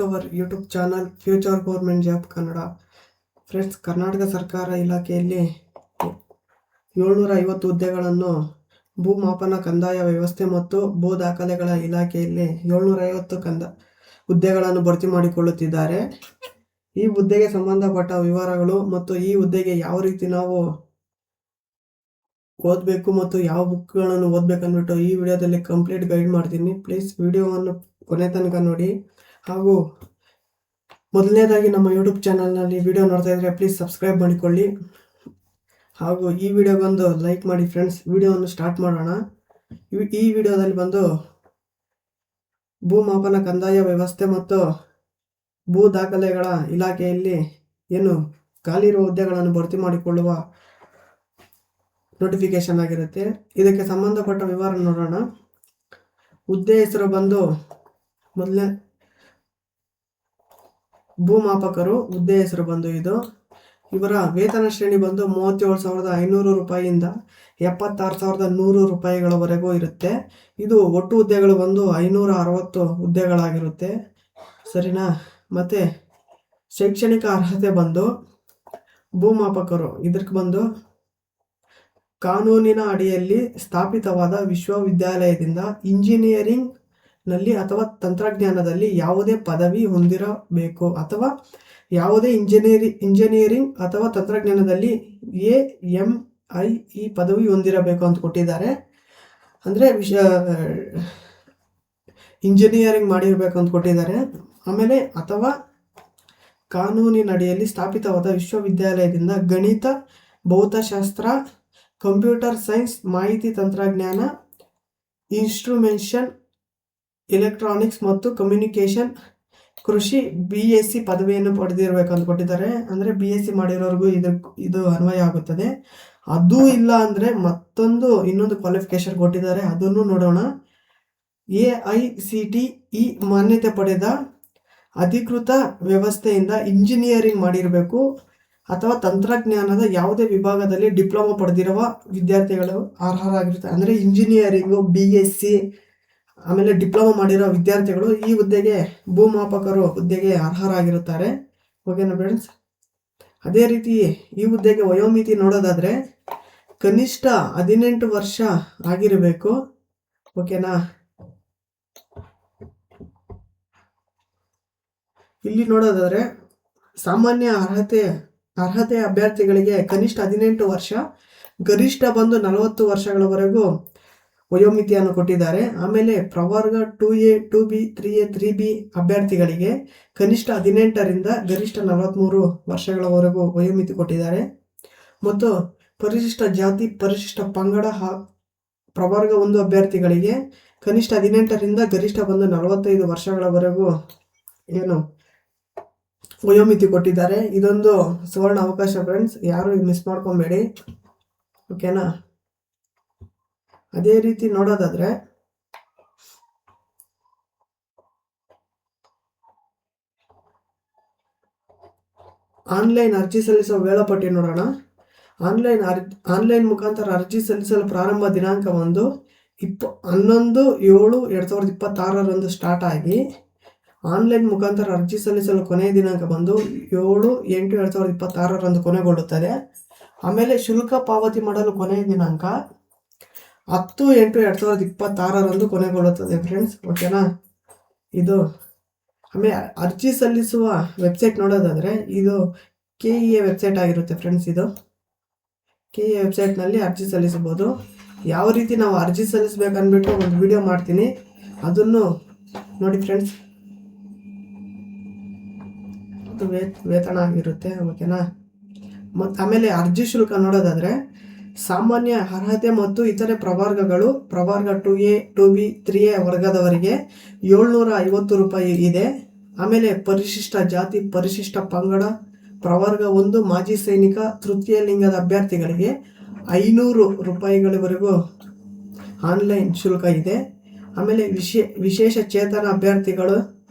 Our YouTube channel future government job Kannada. Friends, Karnataka ಸರ್ಕಾರ ಇಲಾಖೆಯಲ್ಲಿ 750 ಹುದ್ದೆಗಳನ್ನು ಭೂಮಾಪನ ಕಂದಾಯ ವ್ಯವಸ್ಥೆ ಮತ್ತು ಭೂ ದಾಖಲೆಗಳ ಇಲಾಖೆಯಲ್ಲಿ 750 ಹುದ್ದೆಗಳನ್ನು ಭರ್ತಿ ಮಾಡಿಕೊಳ್ಳುತ್ತಿದ್ದಾರೆ. ಈ ಹುದ್ದೆಗೆ ಸಂಬಂಧಪಟ್ಟ ವಿವರಗಳು ಮತ್ತು ಈ ಹುದ್ದೆಗೆ ಯಾವ ರೀತಿ ನಾವು ಓದಬೇಕು ಮತ್ತು ಯಾವ ಬುಕ್ಗಳನ್ನು ಓದಬೇಕಂದ್ಬಿಟ್ಟು ಈ ವಿಡಿಯೋದಲ್ಲಿ ಕಂಪ್ಲೀಟ್ ಗೈಡ್ ಮಾಡ್ತೀನಿ. ಪ್ಲೀಸ್ ವಿಡಿಯೋವನ್ನು ಕೊನೆ ತನಕ ನೋಡಿ. ಹಾಗೂ ಮೊದಲನೇದಾಗಿ ನಮ್ಮ ಯೂಟ್ಯೂಬ್ ಚಾನಲ್ನಲ್ಲಿ ವಿಡಿಯೋ ನೋಡ್ತಾ ಇದ್ರೆ ಪ್ಲೀಸ್ ಸಬ್ಸ್ಕ್ರೈಬ್ ಮಾಡಿಕೊಳ್ಳಿ ಹಾಗೂ ಈ ವಿಡಿಯೋಗೊಂದು ಲೈಕ್ ಮಾಡಿ. ಫ್ರೆಂಡ್ಸ್, ವಿಡಿಯೋವನ್ನು ಸ್ಟಾರ್ಟ್ ಮಾಡೋಣ. ಈ ವಿಡಿಯೋದಲ್ಲಿ ಬಂದು ಭೂಮಾಪನ ಕಂದಾಯ ವ್ಯವಸ್ಥೆ ಮತ್ತು ಭೂ ದಾಖಲೆಗಳ ಇಲಾಖೆಯಲ್ಲಿ ಏನು ಖಾಲಿ ಇರುವ ಹುದ್ದೆಗಳನ್ನು ಭರ್ತಿ ಮಾಡಿಕೊಳ್ಳುವ ನೋಟಿಫಿಕೇಶನ್ ಆಗಿರುತ್ತೆ. ಇದಕ್ಕೆ ಸಂಬಂಧಪಟ್ಟ ವಿವರ ನೋಡೋಣ. ಹುದ್ದೆ ಹೆಸರು ಬಂದು ಮೊದಲನೇ ಭೂಮಾಪಕರು ಹುದ್ದೆ ಹೆಸರು ಬಂದು ಇದು. ಇವರ ವೇತನ ಶ್ರೇಣಿ ಬಂದು 37,500 ರೂಪಾಯಿಯಿಂದ 76,100 ರೂಪಾಯಿಗಳವರೆಗೂ ಇರುತ್ತೆ. ಇದು ಒಟ್ಟು ಹುದ್ದೆಗಳು ಬಂದು 560 ಹುದ್ದೆಗಳಾಗಿರುತ್ತೆ. ಸರಿನಾ? ಮತ್ತು ಶೈಕ್ಷಣಿಕ ಅರ್ಹತೆ ಬಂದು ಭೂಮಾಪಕರು ಇದಕ್ಕೆ ಬಂದು ಕಾನೂನಿನ ಅಡಿಯಲ್ಲಿ ಸ್ಥಾಪಿತವಾದ ವಿಶ್ವವಿದ್ಯಾಲಯದಿಂದ ಇಂಜಿನಿಯರಿಂಗ್ ನಲ್ಲಿ ಅಥವಾ ತಂತ್ರಜ್ಞಾನದಲ್ಲಿ ಯಾವುದೇ ಪದವಿ ಹೊಂದಿರಬೇಕು ಅಥವಾ ಯಾವುದೇ ಇಂಜಿನಿಯರಿಂಗ್ ಅಥವಾ ತಂತ್ರಜ್ಞಾನದಲ್ಲಿ AMI ಪದವಿ ಹೊಂದಿರಬೇಕು ಅಂತ ಕೊಟ್ಟಿದ್ದಾರೆ. ಅಂದರೆ ಇಂಜಿನಿಯರಿಂಗ್ ಮಾಡಿರಬೇಕು ಅಂತ ಕೊಟ್ಟಿದ್ದಾರೆ. ಆಮೇಲೆ ಅಥವಾ ಕಾನೂನಿನಡಿಯಲ್ಲಿ ಸ್ಥಾಪಿತವಾದ ವಿಶ್ವವಿದ್ಯಾಲಯದಿಂದ ಗಣಿತ, ಭೌತಶಾಸ್ತ್ರ, ಕಂಪ್ಯೂಟರ್ ಸೈನ್ಸ್, ಮಾಹಿತಿ ತಂತ್ರಜ್ಞಾನ, ಇನ್ಸ್ಟ್ರುಮೆಂಟೇಷನ್, ಎಲೆಕ್ಟ್ರಾನಿಕ್ಸ್ ಮತ್ತು ಕಮ್ಯುನಿಕೇಷನ್, ಕೃಷಿ BSc ಪದವಿಯನ್ನು ಪಡೆದಿರಬೇಕು ಅಂತ ಕೊಟ್ಟಿದ್ದಾರೆ. ಅಂದರೆ BSc ಮಾಡಿರೋರ್ಗೂ ಇದು ಅನ್ವಯ ಆಗುತ್ತದೆ. ಅದು ಇಲ್ಲ ಅಂದರೆ ಇನ್ನೊಂದು ಕ್ವಾಲಿಫಿಕೇಶನ್ ಕೊಟ್ಟಿದ್ದಾರೆ, ಅದನ್ನು ನೋಡೋಣ. AICTE ಮಾನ್ಯತೆ ಪಡೆದ ಅಧಿಕೃತ ವ್ಯವಸ್ಥೆಯಿಂದ ಇಂಜಿನಿಯರಿಂಗ್ ಮಾಡಿರಬೇಕು ಅಥವಾ ತಂತ್ರಜ್ಞಾನದ ಯಾವುದೇ ವಿಭಾಗದಲ್ಲಿ ಡಿಪ್ಲೊಮಾ ಪಡೆದಿರುವ ವಿದ್ಯಾರ್ಥಿಗಳು ಅರ್ಹರಾಗಿರ್ತಾರೆ. ಅಂದರೆ ಇಂಜಿನಿಯರಿಂಗು, BSc ಆಮೇಲೆ ಡಿಪ್ಲೊಮಾ ಮಾಡಿರೋ ವಿದ್ಯಾರ್ಥಿಗಳು ಈ ಹುದ್ದೆಗೆ ಭೂಮಾಪಕರು ಹುದ್ದೆಗೆ ಅರ್ಹರಾಗಿರುತ್ತಾರೆ. ಓಕೆನಾ ಫ್ರೆಂಡ್ಸ್? ಅದೇ ರೀತಿ ಈ ಹುದ್ದೆಗೆ ವಯೋಮಿತಿ ನೋಡೋದಾದರೆ ಕನಿಷ್ಠ 18 ವರ್ಷ ಆಗಿರಬೇಕು. ಓಕೆನಾ? ಇಲ್ಲಿ ನೋಡೋದಾದರೆ ಸಾಮಾನ್ಯ ಅರ್ಹತೆ ಅಭ್ಯರ್ಥಿಗಳಿಗೆ ಕನಿಷ್ಠ 18 ವರ್ಷ, ಗರಿಷ್ಠ ಬಂದು 40 ವರ್ಷಗಳವರೆಗೂ ವಯೋಮಿತಿಯನ್ನು ಕೊಟ್ಟಿದ್ದಾರೆ. ಆಮೇಲೆ ಪ್ರವರ್ಗ 2A, 2B, 3A, 3B ಅಭ್ಯರ್ಥಿಗಳಿಗೆ ಕನಿಷ್ಠ 18ರಿಂದ ಗರಿಷ್ಠ 43 ವರ್ಷಗಳವರೆಗೂ ವಯೋಮಿತಿ ಕೊಟ್ಟಿದ್ದಾರೆ. ಮತ್ತು ಪರಿಶಿಷ್ಟ ಜಾತಿ, ಪರಿಶಿಷ್ಟ ಪಂಗಡ ಪ್ರವರ್ಗ 1 ಅಭ್ಯರ್ಥಿಗಳಿಗೆ ಕನಿಷ್ಠ 18ರಿಂದ ಗರಿಷ್ಠ ಬಂದು 45 ವರ್ಷಗಳವರೆಗೂ ವಯೋಮಿತಿ ಕೊಟ್ಟಿದ್ದಾರೆ. ಇದೊಂದು ಸುವರ್ಣ ಅವಕಾಶ ಫ್ರೆಂಡ್ಸ್, ಯಾರು ಮಿಸ್ ಮಾಡ್ಕೊಬೇಡಿ. ಓಕೆನಾ? ಅದೇ ರೀತಿ ನೋಡೋದಾದ್ರೆ ಆನ್ಲೈನ್ ಅರ್ಜಿ ಸಲ್ಲಿಸುವ ವೇಳಾಪಟ್ಟಿ ನೋಡೋಣ. ಆನ್ಲೈನ್ ಮುಖಾಂತರ ಅರ್ಜಿ ಸಲ್ಲಿಸಲು ಪ್ರಾರಂಭ ದಿನಾಂಕ ಒಂದು 11/7/2026 ಸ್ಟಾರ್ಟ್ ಆಗಿ ಆನ್ಲೈನ್ ಮುಖಾಂತರ ಅರ್ಜಿ ಸಲ್ಲಿಸಲು ಕೊನೆಯ ದಿನಾಂಕ ಬಂದು 7/8/2026 ಕೊನೆಗೊಳ್ಳುತ್ತದೆ. ಆಮೇಲೆ ಶುಲ್ಕ ಪಾವತಿ ಮಾಡಲು ಕೊನೆಯ ದಿನಾಂಕ 10/8/2026 ಕೊನೆಗೊಳ್ಳುತ್ತದೆ ಫ್ರೆಂಡ್ಸ್. ಓಕೆನಾ? ಇದು ಆಮೇಲೆ ಅರ್ಜಿ ಸಲ್ಲಿಸುವ ವೆಬ್ಸೈಟ್ ನೋಡೋದಾದರೆ ಇದು KEA ವೆಬ್ಸೈಟ್ ಆಗಿರುತ್ತೆ ಫ್ರೆಂಡ್ಸ್. ಇದು KEA ವೆಬ್ಸೈಟ್ನಲ್ಲಿ ಅರ್ಜಿ ಸಲ್ಲಿಸಬಹುದು. ಯಾವ ರೀತಿ ನಾವು ಅರ್ಜಿ ಸಲ್ಲಿಸಬೇಕಂದ್ಬಿಟ್ಟು ಒಂದು ವಿಡಿಯೋ ಮಾಡ್ತೀನಿ, ಅದನ್ನು ನೋಡಿ ಫ್ರೆಂಡ್ಸ್. ವೇತನ ಆಗಿರುತ್ತೆ. ಓಕೆನಾ? ಆಮೇಲೆ ಅರ್ಜಿ ಶುಲ್ಕ ನೋಡೋದಾದರೆ ಸಾಮಾನ್ಯ ಅರ್ಹತೆ ಮತ್ತು ಇತರೆ ಪ್ರವರ್ಗಗಳು ಪ್ರವರ್ಗ 2A, 2B, 3A ವರ್ಗದವರಿಗೆ 750 ರೂಪಾಯಿ ಇದೆ. ಆಮೇಲೆ ಪರಿಶಿಷ್ಟ ಜಾತಿ, ಪರಿಶಿಷ್ಟ ಪಂಗಡ ಪ್ರವರ್ಗ 1 ಮಾಜಿ ಸೈನಿಕ, ತೃತೀಯ ಲಿಂಗದ ಅಭ್ಯರ್ಥಿಗಳಿಗೆ 500 ರೂಪಾಯಿಗಳವರೆಗೂ ಆನ್ಲೈನ್ ಶುಲ್ಕ ಇದೆ. ಆಮೇಲೆ ವಿಶೇಷ ಚೇತನ ಅಭ್ಯರ್ಥಿಗಳು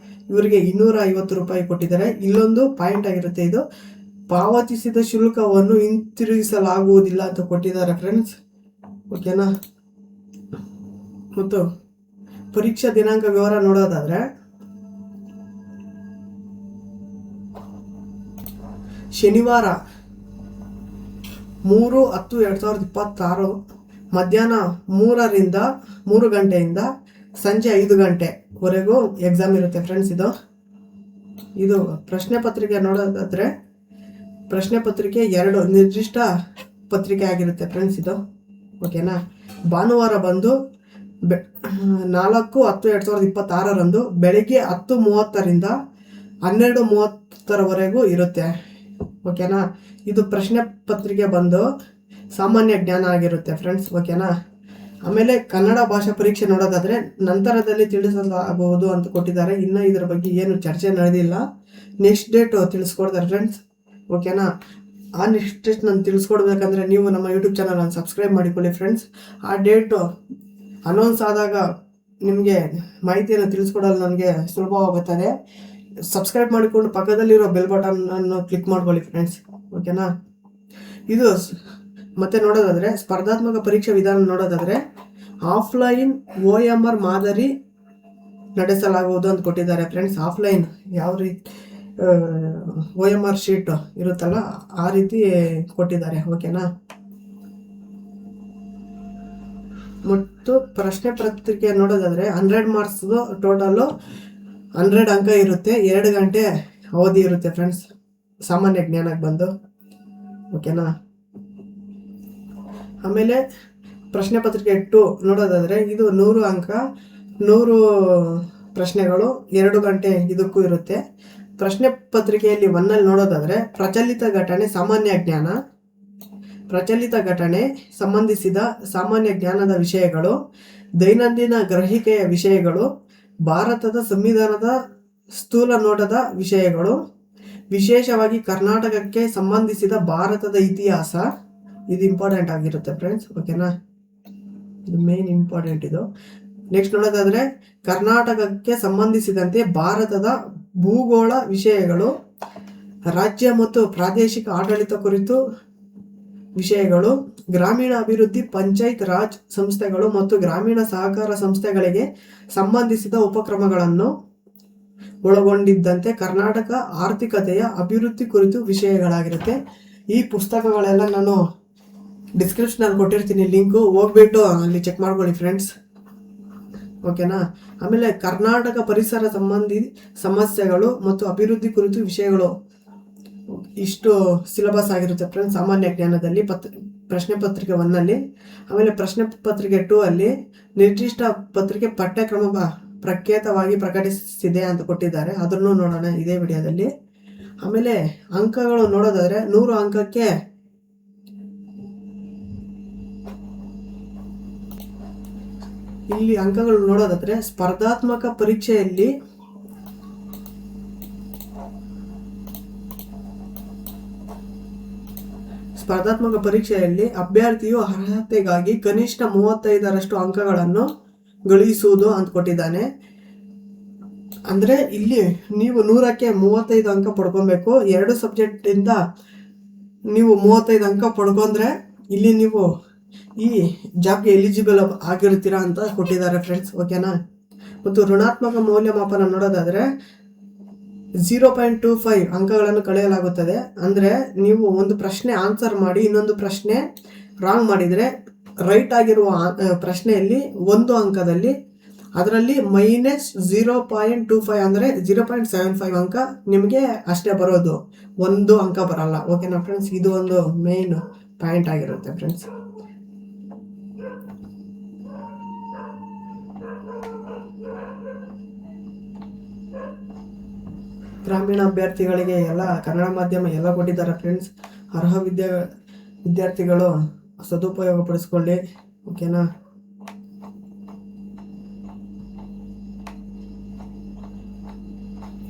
ಇವರಿಗೆ 250 ರೂಪಾಯಿ ಕೊಟ್ಟಿದ್ದಾರೆ. ಇಲ್ಲೊಂದು ಪಾಯಿಂಟ್ ಆಗಿರುತ್ತೆ, ಇದು ಪಾವತಿಸಿದ ಶುಲ್ಕವನ್ನು ಹಿಂತಿರುಗಿಸಲಾಗುವುದಿಲ್ಲ ಅಂತ ಕೊಟ್ಟಿದ್ದಾರೆ ಫ್ರೆಂಡ್ಸ್. ಓಕೆನಾ? ಮತ್ತು ಪರೀಕ್ಷಾ ದಿನಾಂಕ ವಿವರ ನೋಡೋದಾದರೆ ಶನಿವಾರ 3/10/2026 ಮಧ್ಯಾಹ್ನ 3 ಗಂಟೆಯಿಂದ ಸಂಜೆ 5 ಗಂಟೆವರೆಗೂ ಎಕ್ಸಾಮ್ ಇರುತ್ತೆ ಫ್ರೆಂಡ್ಸ್. ಇದು ಪ್ರಶ್ನೆ ಪತ್ರಿಕೆ ನೋಡೋದಾದರೆ ಪ್ರಶ್ನೆ ಪತ್ರಿಕೆ 2 ನಿರ್ದಿಷ್ಟ ಪತ್ರಿಕೆ ಆಗಿರುತ್ತೆ ಫ್ರೆಂಡ್ಸ್. ಓಕೆನಾ. ಭಾನುವಾರ ಬಂದು 4/10/2026 ಬೆಳಿಗ್ಗೆ 10:30ರಿಂದ 12:30 ಇರುತ್ತೆ. ಓಕೆನಾ. ಇದು ಪ್ರಶ್ನೆ ಪತ್ರಿಕೆ ಬಂದು ಸಾಮಾನ್ಯ ಜ್ಞಾನ ಆಗಿರುತ್ತೆ ಫ್ರೆಂಡ್ಸ್. ಓಕೆನಾ. ಆಮೇಲೆ ಕನ್ನಡ ಭಾಷಾ ಪರೀಕ್ಷೆ ನೋಡೋದಾದರೆ ನಂತರದಲ್ಲಿ ತಿಳಿಸಲಾಗುವುದು ಅಂತ ಕೊಟ್ಟಿದ್ದಾರೆ. ಇನ್ನು ಇದರ ಬಗ್ಗೆ ಏನು ಚರ್ಚೆ ನಡೆದಿಲ್ಲ. ನೆಕ್ಸ್ಟ್ ಡೇಟ್ ತಿಳಿಸ್ಕೊಡ್ತಾರೆ ಫ್ರೆಂಡ್ಸ್. ಓಕೆನಾ. ಆ ನೆಕ್ಸ್ಟ್ ಡೇಟ್ ನಾನು ತಿಳಿಸ್ಕೊಡ್ಬೇಕಂದ್ರೆ ನೀವು ನಮ್ಮ ಯೂಟ್ಯೂಬ್ ಚಾನಲನ್ನು ಸಬ್ಸ್ಕ್ರೈಬ್ ಮಾಡಿಕೊಳ್ಳಿ ಫ್ರೆಂಡ್ಸ್. ಆ ಡೇಟು ಅನೌನ್ಸ್ ಆದಾಗ ನಿಮಗೆ ಮಾಹಿತಿಯನ್ನು ತಿಳಿಸ್ಕೊಡಲು ನನಗೆ ಸುಲಭವಾಗುತ್ತದೆ. ಸಬ್ಸ್ಕ್ರೈಬ್ ಮಾಡಿಕೊಂಡು ಪಕ್ಕದಲ್ಲಿರೋ ಬೆಲ್ ಬಟನನ್ನು ಕ್ಲಿಕ್ ಮಾಡ್ಕೊಳ್ಳಿ ಫ್ರೆಂಡ್ಸ್. ಓಕೆನಾ. ಇದು ಮತ್ತೆ ನೋಡೋದಾದರೆ ಸ್ಪರ್ಧಾತ್ಮಕ ಪರೀಕ್ಷಾ ವಿಧಾನ ನೋಡೋದಾದರೆ ಆಫ್ಲೈನ್ OMR ಮಾದರಿ ನಡೆಸಲಾಗುವುದು ಅಂತ ಕೊಟ್ಟಿದ್ದಾರೆ ಫ್ರೆಂಡ್ಸ್. ಆಫ್ಲೈನ್ ಯಾವ ರೀತಿ OMR ಶೀಟ್ ಇರುತ್ತಲ್ಲ ಆ ರೀತಿ ಕೊಟ್ಟಿದ್ದಾರೆ. ಓಕೆನಾ. ಮತ್ತು ಪ್ರಶ್ನೆ ಪತ್ರಿಕೆ ನೋಡೋದಾದರೆ 100 ಮಾರ್ಕ್ಸ್ ಟೋಟಲು 100 ಅಂಕ ಇರುತ್ತೆ. 2 ಗಂಟೆ ಅವಧಿ ಇರುತ್ತೆ ಫ್ರೆಂಡ್ಸ್ ಸಾಮಾನ್ಯ ಜ್ಞಾನಕ್ಕೆ ಬಂದು. ಓಕೆನಾ. ಆಮೇಲೆ ಪ್ರಶ್ನೆ ಪತ್ರಿಕೆ 2 ನೋಡೋದಾದರೆ ಇದು 100 ಅಂಕ 100 ಪ್ರಶ್ನೆಗಳು 2 ಗಂಟೆ ಇದಕ್ಕೂ ಇರುತ್ತೆ. ಪ್ರಶ್ನೆ ಪತ್ರಿಕೆಯಲ್ಲಿ 1 ನೋಡೋದಾದರೆ ಪ್ರಚಲಿತ ಘಟನೆ ಸಾಮಾನ್ಯ ಜ್ಞಾನ, ಪ್ರಚಲಿತ ಘಟನೆ ಸಂಬಂಧಿಸಿದ ಸಾಮಾನ್ಯ ಜ್ಞಾನದ ವಿಷಯಗಳು, ದೈನಂದಿನ ಗ್ರಹಿಕೆಯ ವಿಷಯಗಳು, ಭಾರತದ ಸಂವಿಧಾನದ ಸ್ಥೂಲ ನೋಟದ ವಿಷಯಗಳು, ವಿಶೇಷವಾಗಿ ಕರ್ನಾಟಕಕ್ಕೆ ಸಂಬಂಧಿಸಿದ ಭಾರತದ ಇತಿಹಾಸ. ಇದು ಇಂಪಾರ್ಟೆಂಟ್ ಆಗಿರುತ್ತೆ ಫ್ರೆಂಡ್ಸ್. ಓಕೆನಾ. ಇದು ಮೇನ್ ಇಂಪಾರ್ಟೆಂಟ್ ಇದು. ನೆಕ್ಸ್ಟ್ ನೋಡೋದಾದರೆ ಕರ್ನಾಟಕಕ್ಕೆ ಸಂಬಂಧಿಸಿದಂತೆ ಭಾರತದ ಭೂಗೋಳ ವಿಷಯಗಳು, ರಾಜ್ಯ ಮತ್ತು ಪ್ರಾದೇಶಿಕ ಆಡಳಿತ ಕುರಿತು ವಿಷಯಗಳು, ಗ್ರಾಮೀಣ ಅಭಿವೃದ್ಧಿ, ಪಂಚಾಯತ್ ರಾಜ್ ಸಂಸ್ಥೆಗಳು ಮತ್ತು ಗ್ರಾಮೀಣ ಸಹಕಾರ ಸಂಸ್ಥೆಗಳಿಗೆ ಸಂಬಂಧಿಸಿದ ಉಪಕ್ರಮಗಳನ್ನು ಒಳಗೊಂಡಿದ್ದಂತೆ ಕರ್ನಾಟಕ ಆರ್ಥಿಕತೆಯ ಅಭಿವೃದ್ಧಿ ಕುರಿತು ವಿಷಯಗಳಾಗಿರುತ್ತೆ. ಈ ಪುಸ್ತಕಗಳೆಲ್ಲ ನಾನು ಡಿಸ್ಕ್ರಿಪ್ಷನಲ್ಲಿ ಕೊಟ್ಟಿರ್ತೀನಿ ಲಿಂಕು, ಹೋಗ್ಬಿಟ್ಟು ಅಲ್ಲಿ ಚೆಕ್ ಮಾಡ್ಕೊಳ್ಳಿ ಫ್ರೆಂಡ್ಸ್. ಓಕೆನಾ. ಆಮೇಲೆ ಕರ್ನಾಟಕ ಪರಿಸರ ಸಂಬಂಧಿ ಸಮಸ್ಯೆಗಳು ಮತ್ತು ಅಭಿವೃದ್ಧಿ ಕುರಿತು ವಿಷಯಗಳು. ಇಷ್ಟು ಸಿಲೆಬಸ್ ಆಗಿರುತ್ತೆ ಫ್ರೆಂಡ್ಸ್ ಸಾಮಾನ್ಯ ಜ್ಞಾನದಲ್ಲಿ ಪ್ರಶ್ನೆ ಪತ್ರಿಕೆ 1 ಆಮೇಲೆ ಪ್ರಶ್ನೆ ಪತ್ರಿಕೆ 2 ನಿರ್ದಿಷ್ಟ ಪತ್ರಿಕೆ ಪಠ್ಯಕ್ರಮ ಪ್ರಖ್ಯಾತವಾಗಿ ಪ್ರಕಟಿಸಿದೆ ಅಂತ ಕೊಟ್ಟಿದ್ದಾರೆ. ಅದನ್ನು ನೋಡೋಣ ಇದೇ ವಿಡಿಯೋದಲ್ಲಿ. ಆಮೇಲೆ ಅಂಕಗಳು ನೋಡೋದಾದರೆ 100 ಅಂಕಕ್ಕೆ ಇಲ್ಲಿ ಅಂಕಗಳು ನೋಡೋದಾದರೆ ಸ್ಪರ್ಧಾತ್ಮಕ ಪರೀಕ್ಷೆಯಲ್ಲಿ ಅಭ್ಯರ್ಥಿಯು ಅರ್ಹತೆಗಾಗಿ ಕನಿಷ್ಠ 35ರಷ್ಟು ಅಂಕಗಳನ್ನು ಗಳಿಸುವುದು ಅಂತ ಕೊಟ್ಟಿದ್ದಾನೆ. ಅಂದರೆ ಇಲ್ಲಿ ನೀವು 100ಕ್ಕೆ 35 ಅಂಕ ಪಡ್ಕೊಬೇಕು. 2 ಸಬ್ಜೆಕ್ಟಿಂದ ನೀವು 35 ಅಂಕ ಪಡ್ಕೊಂಡ್ರೆ ಇಲ್ಲಿ ನೀವು ಈ ಜಾಬ್ಗೆ ಎಲಿಜಿಬಲ್ ಆಗಿರ್ತೀರಾ ಅಂತ ಕೊಟ್ಟಿದ್ದಾರೆ ಫ್ರೆಂಡ್ಸ್. ಓಕೆನಾ. ಮತ್ತು ಋಣಾತ್ಮಕ ಮೌಲ್ಯಮಾಪನ ನೋಡೋದಾದರೆ 0.25 ಅಂಕಗಳನ್ನು ಕಳೆಯಲಾಗುತ್ತದೆ. ಅಂದರೆ ನೀವು ಒಂದು ಪ್ರಶ್ನೆ ಆನ್ಸರ್ ಮಾಡಿ ಇನ್ನೊಂದು ಪ್ರಶ್ನೆ ರಾಂಗ್ ಮಾಡಿದರೆ ರೈಟ್ ಆಗಿರುವ ಪ್ರಶ್ನೆಯಲ್ಲಿ 1 ಅಂಕದಲ್ಲಿ ಅದರಲ್ಲಿ -0.25 ಅಂದರೆ 0.75 ಅಂಕ ನಿಮಗೆ ಅಷ್ಟೇ ಬರೋದು, 1 ಅಂಕ ಬರಲ್ಲ. ಓಕೆನಾ ಫ್ರೆಂಡ್ಸ್. ಇದು ಒಂದು ಮೇನ್ ಪಾಯಿಂಟ್ ಆಗಿರುತ್ತೆ ಫ್ರೆಂಡ್ಸ್. ಗ್ರಾಮೀಣ ಅಭ್ಯರ್ಥಿಗಳಿಗೆ ಎಲ್ಲ ಕನ್ನಡ ಮಾಧ್ಯಮ ಎಲ್ಲ ಕೊಟ್ಟಿದ್ದಾರೆ ಫ್ರೆಂಡ್ಸ್. ಅರ್ಹ ವಿದ್ಯಾರ್ಥಿಗಳು ಸದುಪಯೋಗ ಪಡಿಸ್ಕೊಳ್ಳಿ. ಓಕೆನಾ.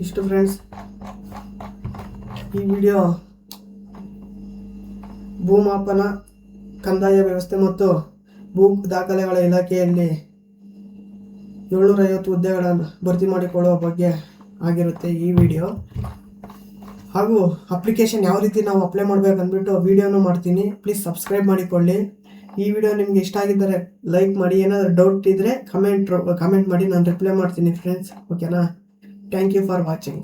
ಇಷ್ಟು ಫ್ರೆಂಡ್ಸ್ ಈ ವಿಡಿಯೋ ಭೂಮಾಪನ, ಕಂದಾಯ ವ್ಯವಸ್ಥೆ ಮತ್ತು ಭೂ ದಾಖಲೆಗಳ ಇಲಾಖೆಯಲ್ಲಿ 750 ಹುದ್ದೆಗಳನ್ನು ಭರ್ತಿ ಮಾಡಿಕೊಳ್ಳುವ ಬಗ್ಗೆ ಆಗಿರುತ್ತೆ ಈ ವಿಡಿಯೋ. ಹಾಗೂ ಅಪ್ಲಿಕೇಶನ್ ಯಾವ ರೀತಿ ನಾವು ಅಪ್ಲೈ ಮಾಡಬೇಕಂದ್ಬಿಟ್ಟು ವಿಡಿಯೋನೂ ಮಾಡ್ತೀನಿ. ಪ್ಲೀಸ್ ಸಬ್ಸ್ಕ್ರೈಬ್ ಮಾಡಿಕೊಳ್ಳಿ. ಈ ವಿಡಿಯೋ ನಿಮ್ಗೆ ಇಷ್ಟ ಆಗಿದ್ದರೆ ಲೈಕ್ ಮಾಡಿ. ಏನಾದರೂ ಡೌಟ್ ಇದ್ದರೆ ಕಮೆಂಟ್ ಮಾಡಿ, ನಾನು ರಿಪ್ಲೈ ಮಾಡ್ತೀನಿ ಫ್ರೆಂಡ್ಸ್. ಓಕೆನಾ. Thank you for watching.